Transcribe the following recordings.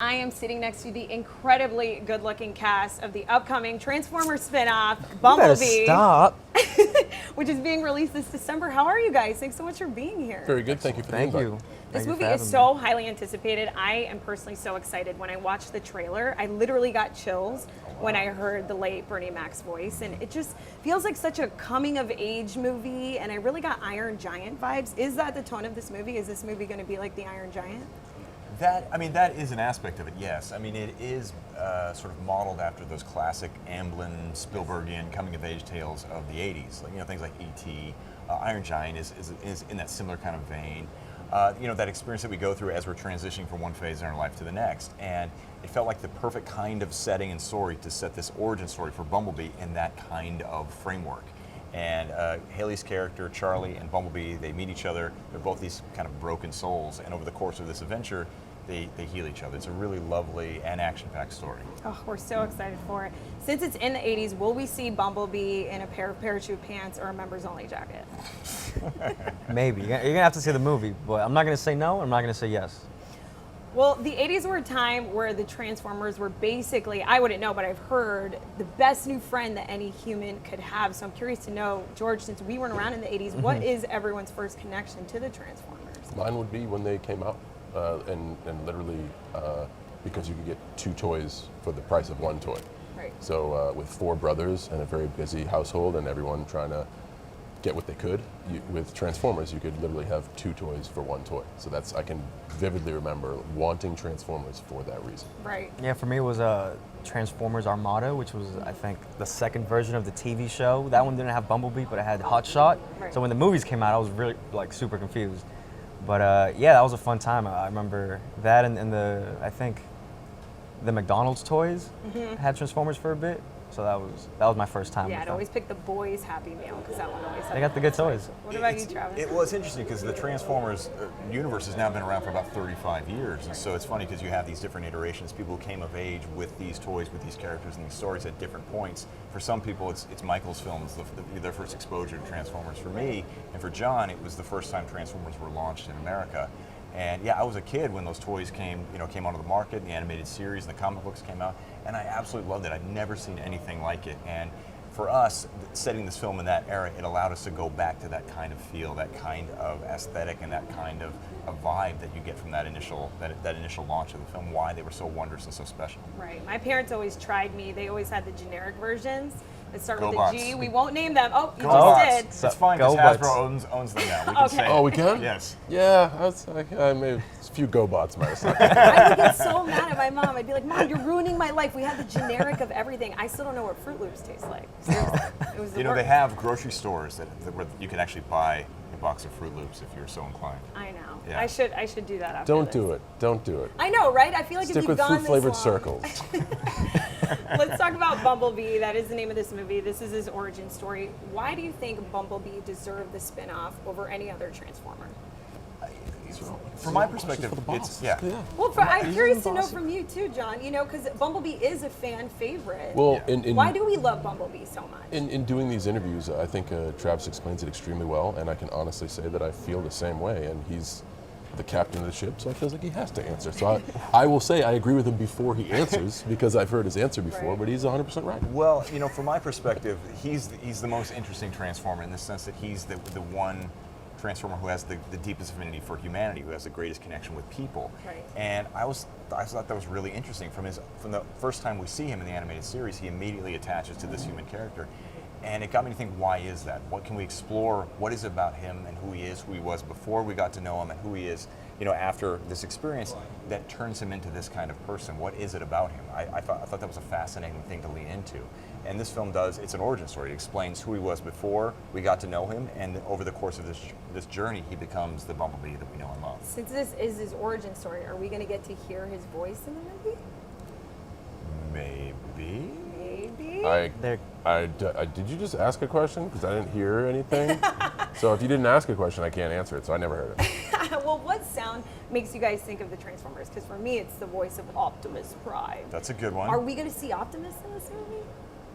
I am sitting next to the incredibly good-looking cast of the upcoming Transformers spinoff, Bumblebee. Stop. Which is being released this December. How are you guys? Thanks so much for being here. Very good. Thank you for the invite. This movie is so highly anticipated. I am personally so excited. When I watched the trailer, I literally got chills when I heard the late Bernie Mac's voice, and it just feels like such a coming-of-age movie, and I really got Iron Giant vibes. Is that the tone of this movie? Is this movie going to be like the Iron Giant? That is an aspect of it, yes. I mean, it is sort of modeled after those classic Amblin, Spielbergian coming-of-age tales of the 80s. Like, things like E.T., Iron Giant is in that similar kind of vein. That experience that we go through as we're transitioning from one phase in our life to the next. And it felt like the perfect kind of setting and story to set this origin story for Bumblebee in that kind of framework. And Hailee's character, Charlie, and Bumblebee, they meet each other. They're both these kind of broken souls. And over the course of this adventure, they heal each other. It's a really lovely and action-packed story. Oh, we're so excited for it. Since it's in the 80s, will we see Bumblebee in a pair of parachute pants or a members-only jacket? Maybe. You're going to have to see the movie, but I'm not going to say no, I'm not going to say yes. Well, the 80s were a time where the Transformers were basically, I wouldn't know, but I've heard, the best new friend that any human could have. So I'm curious to know, George, since we weren't around in the 80s, what is everyone's first connection to the Transformers? Mine would be when they came out, and literally because you could get 2 toys for the price of 1 toy. Right. So with 4 brothers and a very busy household and everyone trying to get what they could, with Transformers you could literally have 2 toys for 1 toy. So I can vividly remember wanting Transformers for that reason. Right. Yeah, for me it was Transformers Armada, which was, I think, the second version of the TV show. That one didn't have Bumblebee, but it had Hotshot. Right. So when the movies came out, I was really super confused. But yeah, that was a fun time. I remember that and I think the McDonald's toys had Transformers for a bit. So that was my first time. Yeah, I'd always pick the boys' Happy Meal because that one always had. They got the good toys. What about you, Travis? It's interesting because the Transformers universe has now been around for about 35 years, and so it's funny because you have these different iterations. People who came of age with these toys, with these characters and these stories at different points. For some people, it's Michael's films, their first exposure to Transformers. For me and for John, it was the first time Transformers were launched in America. And yeah, I was a kid when those toys came onto the market, the animated series, and the comic books came out, and I absolutely loved it. I'd never seen anything like it. And for us, setting this film in that era, it allowed us to go back to that kind of feel, that kind of aesthetic, and that kind of a vibe that you get from that initial launch of the film, why they were so wondrous and so special. Right. My parents always tried me. They always had the generic versions that start with GoBots. a G. We won't name them. Oh, you GoBots. just did. It's fine because Hasbro owns them now. We can say Oh, we can? Yes. Yeah, I made a few GoBots myself. I would get so mad at my mom. I'd be like, Mom, you're ruining my life. We have the generic of everything. I still don't know what Fruit Loops taste like. Seriously. It was the worst. They have grocery stores where you can actually buy a box of Fruit Loops if you're so inclined. I know. Yeah. I should do that after Don't this. do it. Don't do it. I know, right? I feel like Stick if you've with gone fruit-flavored this long. circles. Let's talk about Bumblebee. That is the name of this movie. This is his origin story. Why do you think Bumblebee deserved the spin-off over any other Transformer? From my perspective, it's Well, I'm curious to know from you too, John. Because Bumblebee is a fan favorite. Well, why do we love Bumblebee so much? In doing these interviews, I think Travis explains it extremely well, and I can honestly say that I feel the same way. And he's the captain of the ship, so I feel like he has to answer. So I will say I agree with him before he answers because I've heard his answer before, Right. but he's 100% right. Well, from my perspective, he's the most interesting Transformer in the sense that he's the one Transformer who has the deepest affinity for humanity, who has the greatest connection with people. Right. And I thought that was really interesting. From the first time we see him in the animated series, he immediately attaches to this human character. And it got me to think, why is that? What can we explore? What is it about him and who he is, who he was before we got to know him, and who he is, after this experience that turns him into this kind of person? What is it about him? I thought that was a fascinating thing to lean into. And this film it's an origin story. It explains who he was before we got to know him, and over the course of this journey, he becomes the Bumblebee that we know and love. Since this is his origin story, are we going to get to hear his voice in the movie? Maybe. Did you just ask a question? Because I didn't hear anything. So if you didn't ask a question, I can't answer it, so I never heard it. Well, what sound makes you guys think of the Transformers? Because for me, it's the voice of Optimus Prime. That's a good one. Are we going to see Optimus in this movie?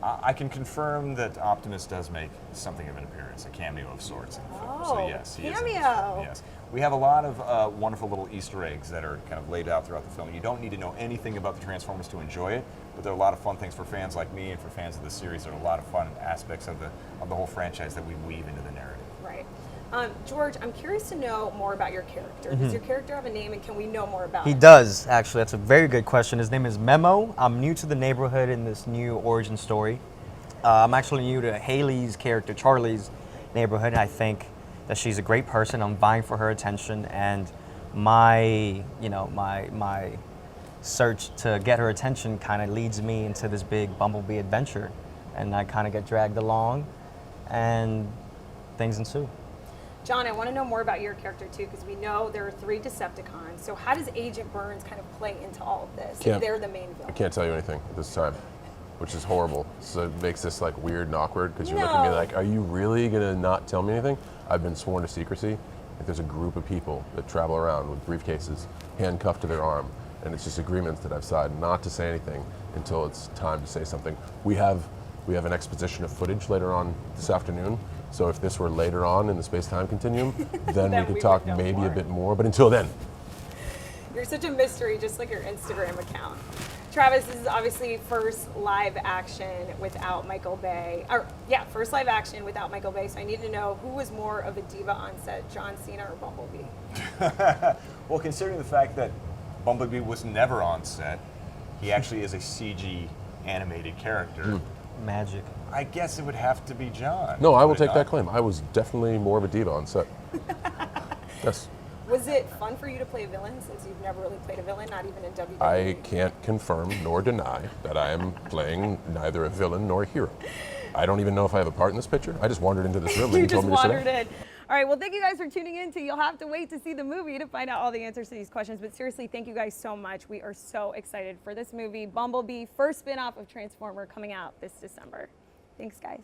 I can confirm that Optimus does make something of an appearance, a cameo of sorts in the film. Oh, So yes, he is in this cameo. film, yes. We have a lot of wonderful little Easter eggs that are kind of laid out throughout the film. You don't need to know anything about the Transformers to enjoy it, but there are a lot of fun things for fans like me and for fans of the series. There are a lot of fun aspects of the whole franchise that we weave into the narrative. Right. George, I'm curious to know more about your character. Does your character have a name, and can we know more about He him? does, actually. That's a very good question. His name is Memo. I'm new to the neighborhood in this new origin story. I'm actually new to Hailee's character, Charlie's neighborhood. I think that she's a great person. I'm vying for her attention, and my search to get her attention kind of leads me into this big Bumblebee adventure, and I kind of get dragged along, and things ensue. John, I want to know more about your character too, because we know there are 3 Decepticons. So how does Agent Burns kind of play into all of this? Can't- They're the main I villain. can't tell you anything this time, which is horrible. So it makes this like weird and awkward because you look at me No. like, are you really gonna not tell me anything? I've been sworn to secrecy. Like there's a group of people that travel around with briefcases handcuffed to their arm, and it's just agreements that I've signed not to say anything until it's time to say something. We have an exposition of footage later on this afternoon. So if this were later on in the space-time continuum, then we Then could we talk would know maybe more. a bit more. But until then, You're such a mystery, just like your Instagram account. Travis, this is obviously first live action without Michael Bay. First live action without Michael Bay. So I need to know who was more of a diva on set, John Cena or Bumblebee? Well, considering the fact that Bumblebee was never on set, he actually is a CG animated character. Magic. I guess it would have to be John. no, I will would it take that not? claim. I was definitely more of a diva on set. Yes. Was it fun for you to play a villain since you've never really played a villain, not even in WWE? I can't confirm nor deny that I am playing neither a villain nor a hero. I don't even know if I have a part in this picture. I just wandered into this room and You you just told me to sit wandered down. in. All right, well, thank you guys for tuning in. You'll have to wait to see the movie to find out all the answers to these questions. But seriously, thank you guys so much. We are so excited for this movie, Bumblebee, first spin-off of Transformer, coming out this December. Thanks, guys.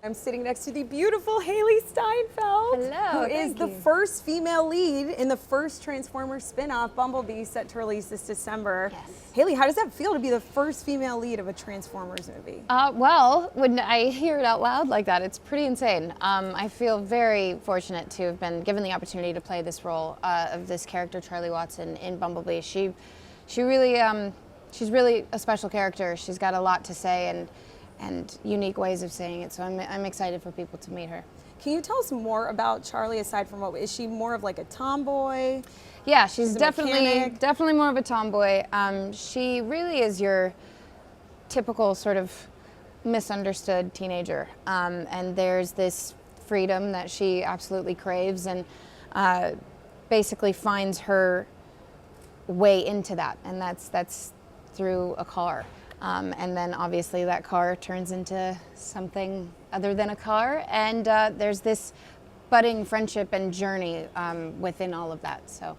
I'm sitting next to the beautiful Hailee Steinfeld, Hello, who is thank the you. first female lead in the first Transformers spin-off, Bumblebee, set to release this December. Yes. Haley, how does that feel to be the first female lead of a Transformers movie? Well, when I hear it out loud like that, it's pretty insane. I feel very fortunate to have been given the opportunity to play this role of this character, Charlie Watson, in Bumblebee. She really, she's really a special character. She's got a lot to say and unique ways of saying it. So I'm excited for people to meet her. Can you tell us more about Charlie aside from is she more of like a tomboy? Yeah, she's a definitely mechanic. more of a tomboy. She really is your typical sort of misunderstood teenager, and there's this freedom that she absolutely craves, and basically finds her way into that, and that's through a car. And then obviously that car turns into something other than a car, and there's this budding friendship and journey within all of that. So,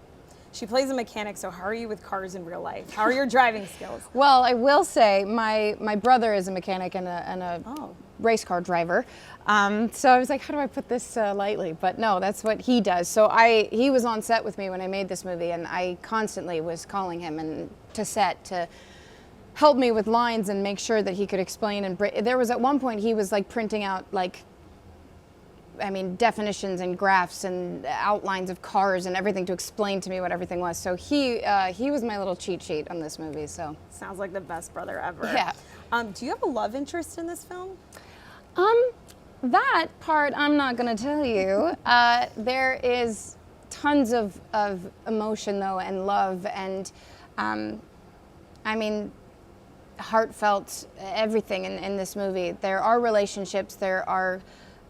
She plays a mechanic, so how are you with cars in real life? How are your driving skills? well, I will say my brother is a mechanic and a Oh. race car driver. So I was like, how do I put this lightly? But no, that's what he does. So he was on set with me when I made this movie, and I constantly was calling him and to set to help me with lines and make sure that he could explain. And there was at one point he was like printing out definitions and graphs and outlines of cars and everything to explain to me what everything was. So he was my little cheat sheet on this movie. So Sounds like the best brother ever. Yeah. Do you have a love interest in this film? that part I'm not going to tell you. There is tons of emotion though, and love, and heartfelt everything in this movie. There are relationships, there are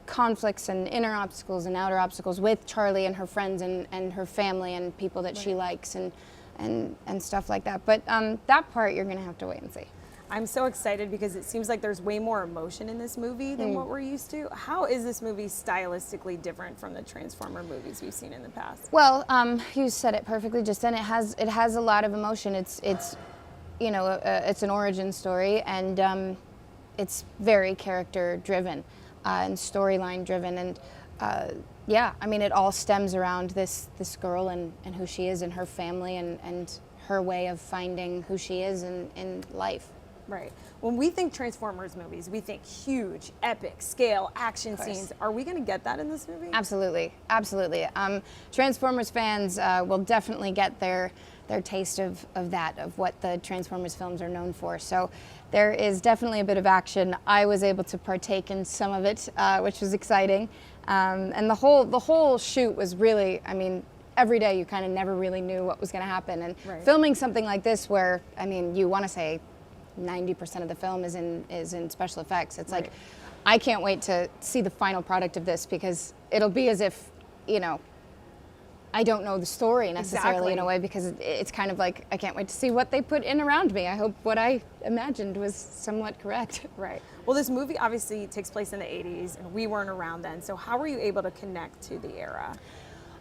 conflicts and inner obstacles and outer obstacles with Charlie and her friends and her family and people that she likes and stuff like that. But that part you're gonna have to wait and see. I'm so excited because it seems like there's way more emotion in this movie than what we're used to. How is this movie stylistically different from the Transformer movies we've seen in the past? Well, you said it perfectly just then. It has a lot of emotion. It's it's an origin story, and it's very character driven and storyline driven, and it all stems around this girl and who she is and her family and her way of finding who she is in life. Right. When we think Transformers movies, we think huge, epic, scale, action scenes. Are we going to get that in this movie? Absolutely, absolutely. Transformers fans will definitely get their taste of that, of what the Transformers films are known for. So there is definitely a bit of action. I was able to partake in some of it, which was exciting. And the whole shoot was really, I mean, every day you kind of never really knew what was going to happen. And filming something like this where, I mean, you want to say 90% of the film is in special effects. It's like, I can't wait to see the final product of this, because it'll be as if, you know, I don't know the story necessarily in a way, because it's kind of like, I can't wait to see what they put in around me. I hope what I imagined was somewhat correct. Right. Well, this movie obviously takes place in the 80s, and we weren't around then. So how were you able to connect to the era?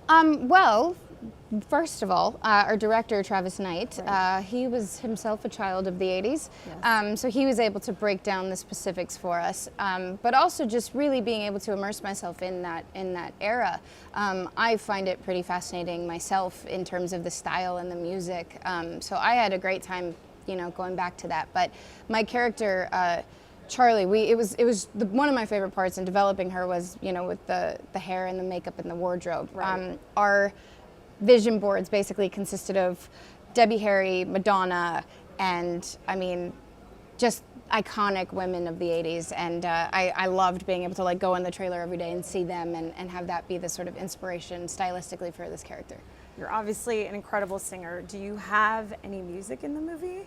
Well, first of all, our director, Travis Knight, he was himself a child of the 80s. Yes. So he was able to break down the specifics for us, but also just really being able to immerse myself in that era. I find it pretty fascinating myself in terms of the style and the music. So I had a great time, you know, going back to that. But my character, Charlie, one of my favorite parts in developing her was, you know, with the hair and the makeup and the wardrobe. Right. Our vision boards basically consisted of Debbie Harry, Madonna, and I mean, just iconic women of the 80s. And I loved being able to like go in the trailer every day and see them and have that be the sort of inspiration stylistically for this character. You're obviously an incredible singer. Do you have any music in the movie?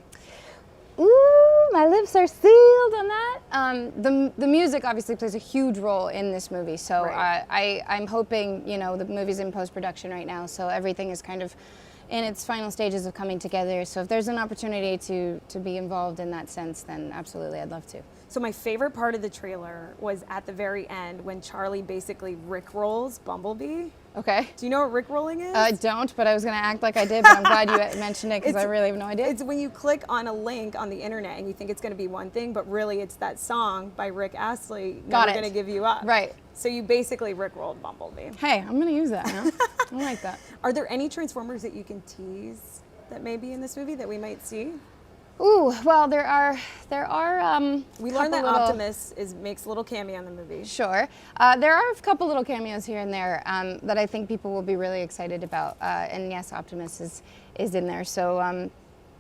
Ooh, my lips are sealed on that. The music obviously plays a huge role in this movie, so I'm hoping, you know, the movie's in post-production right now, so everything is kind of in its final stages of coming together. So if there's an opportunity to be involved in that sense, then absolutely, I'd love to. So my favorite part of the trailer was at the very end when Charlie basically rickrolls Bumblebee. Okay. Do you know what rickrolling is? I don't, but I was going to act like I did, but I'm glad you mentioned it, because I really have no idea. It's when you click on a link on the internet and you think it's going to be one thing, but really it's that song by Rick Astley, Never Gonna Give You Up. Right. So you basically rickrolled Bumblebee. Hey, I'm going to use that now. I like that. Are there any Transformers that you can tease that may be in this movie that we might see? Ooh, well, there are. We learned that Optimus makes a little cameo in the movie. Sure, there are a couple little cameos here and there that I think people will be really excited about. And yes, Optimus is in there. So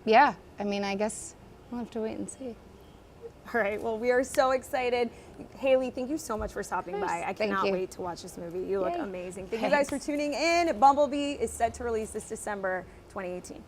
yeah, I mean, I guess we'll have to wait and see. All right. Well, we are so excited. Hailee, thank you so much for stopping by. I cannot wait to watch this movie. You look amazing. Thank you guys for tuning in. Bumblebee is set to release this December 2018.